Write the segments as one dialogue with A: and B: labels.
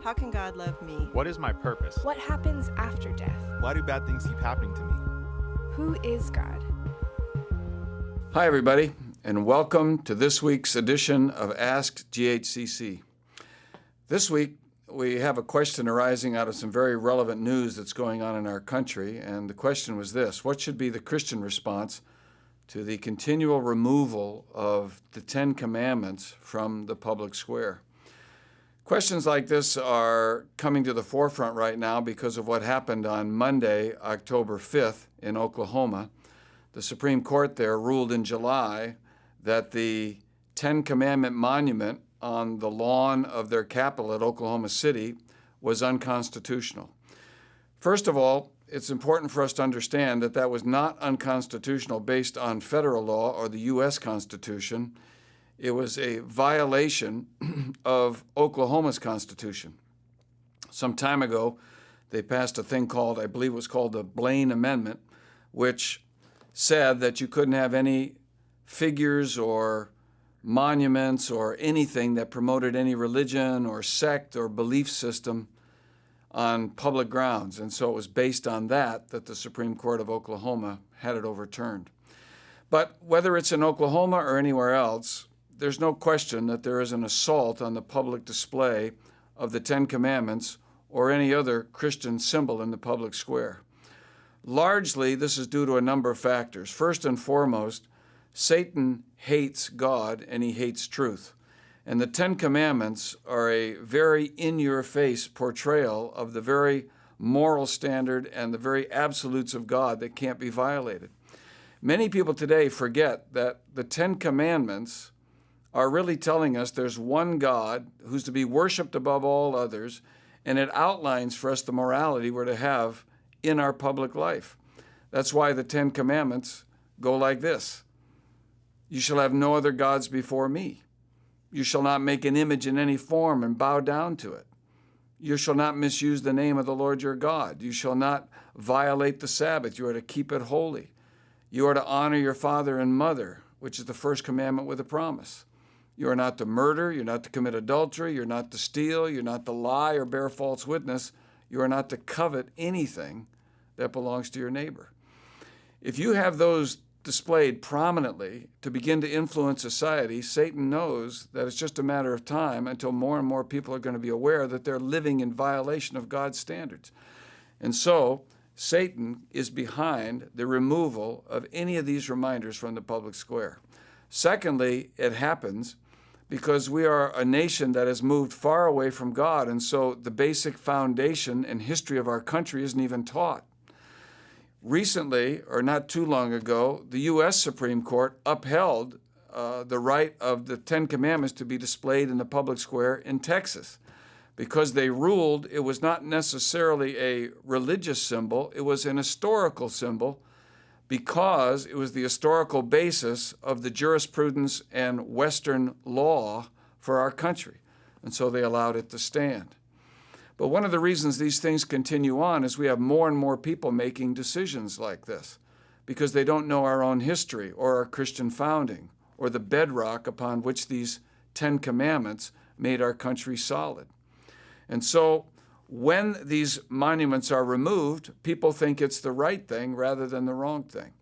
A: How can God love me?
B: What is my purpose?
C: What happens after death?
B: Why do bad things keep happening to me?
C: Who is God?
D: Hi, everybody, and welcome to this week's edition of askGHCC. This week, we have a question arising out of some very relevant news that's going on in our country, and the question was this: what should be the Christian response to the continual removal of the Ten Commandments from the public square? Questions like this are coming to the forefront right now because of what happened on Monday, October 5th in Oklahoma. The Supreme Court there ruled in July that the Ten Commandment monument on the lawn of their capital at Oklahoma City was unconstitutional. First of all, it's important for us to understand that that was not unconstitutional based on federal law or the U.S. Constitution. It was a violation of Oklahoma's Constitution. Some time ago, they passed a thing called, I believe it was called the Blaine Amendment, which said that you couldn't have any figures or monuments or anything that promoted any religion or sect or belief system on public grounds. And so it was based on that the Supreme Court of Oklahoma had it overturned. But whether it's in Oklahoma or anywhere else, there's no question that there is an assault on the public display of the Ten Commandments or any other Christian symbol in the public square. Largely, this is due to a number of factors. First and foremost, Satan hates God and he hates truth. And the Ten Commandments are a very in-your-face portrayal of the very moral standard and the very absolutes of God that can't be violated. Many people today forget that the Ten Commandments are really telling us there's one God who's to be worshiped above all others, and it outlines for us the morality we're to have in our public life. That's why the Ten Commandments go like this: you shall have no other gods before me. You shall not make an image in any form and bow down to it. You shall not misuse the name of the Lord your God. You shall not violate the Sabbath. You are to keep it holy. You are to honor your father and mother, which is the first commandment with a promise. You are not to murder. You're not to commit adultery. You're not to steal. You're not to lie or bear false witness. You are not to covet anything that belongs to your neighbor. If you have those displayed prominently to begin to influence society, Satan knows that it's just a matter of time until more and more people are going to be aware that they're living in violation of God's standards. And so Satan is behind the removal of any of these reminders from the public square. Secondly, it happens because we are a nation that has moved far away from God, and so the basic foundation and history of our country isn't even taught. Recently, or not too long ago, the U.S. Supreme Court upheld the right of the Ten Commandments to be displayed in the public square in Texas because they ruled it was not necessarily a religious symbol, it was an historical symbol because it was the historical basis of the jurisprudence and Western law for our country. And so they allowed it to stand. But one of the reasons these things continue on is we have more and more people making decisions like this because they don't know our own history or our Christian founding or the bedrock upon which these Ten Commandments made our country solid. And so when these monuments are removed, people think it's the right thing rather than the wrong thing.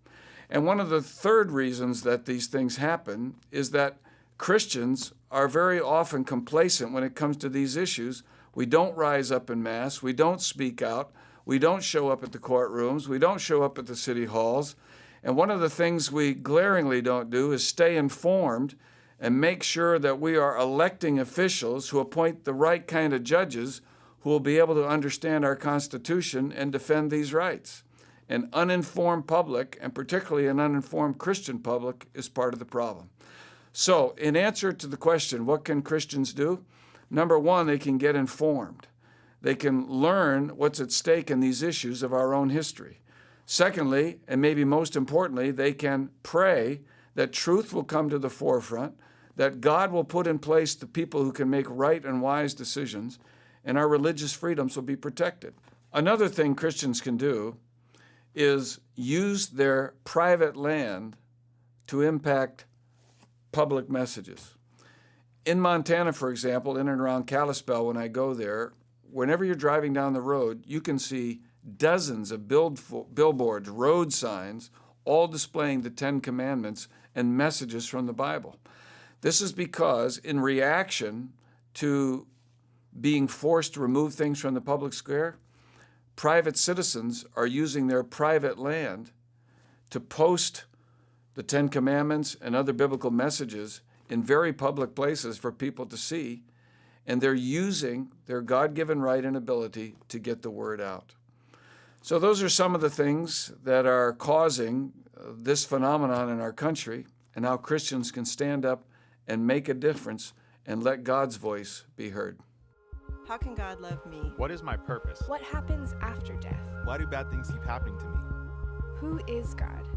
D: And one of the third reasons that these things happen is that Christians are very often complacent when it comes to these issues. We don't rise up en masse. We don't speak out. We don't show up at the courtrooms. We don't show up at the city halls. And one of the things we glaringly don't do is stay informed and make sure that we are electing officials who appoint the right kind of judges who will be able to understand our Constitution and defend these rights. An uninformed public, and particularly an uninformed Christian public, is part of the problem. So, in answer to the question, what can Christians do? Number one, they can get informed. They can learn what's at stake in these issues of our own history. Secondly, and maybe most importantly, they can pray that truth will come to the forefront, that God will put in place the people who can make right and wise decisions, and our religious freedoms will be protected. Another thing Christians can do is use their private land to impact public messages. In Montana, for example, in and around Kalispell, when I go there, whenever you're driving down the road, you can see dozens of billboards, road signs, all displaying the Ten Commandments and messages from the Bible. This is because in reaction to being forced to remove things from the public square, private citizens are using their private land to post the Ten Commandments and other biblical messages in very public places for people to see, and they're using their God-given right and ability to get the word out. So those are some of the things that are causing this phenomenon in our country, and how Christians can stand up and make a difference and let God's voice be heard.
A: How can God love me?
B: What is my purpose?
C: What happens after death?
B: Why do bad things keep happening to me?
C: Who is God?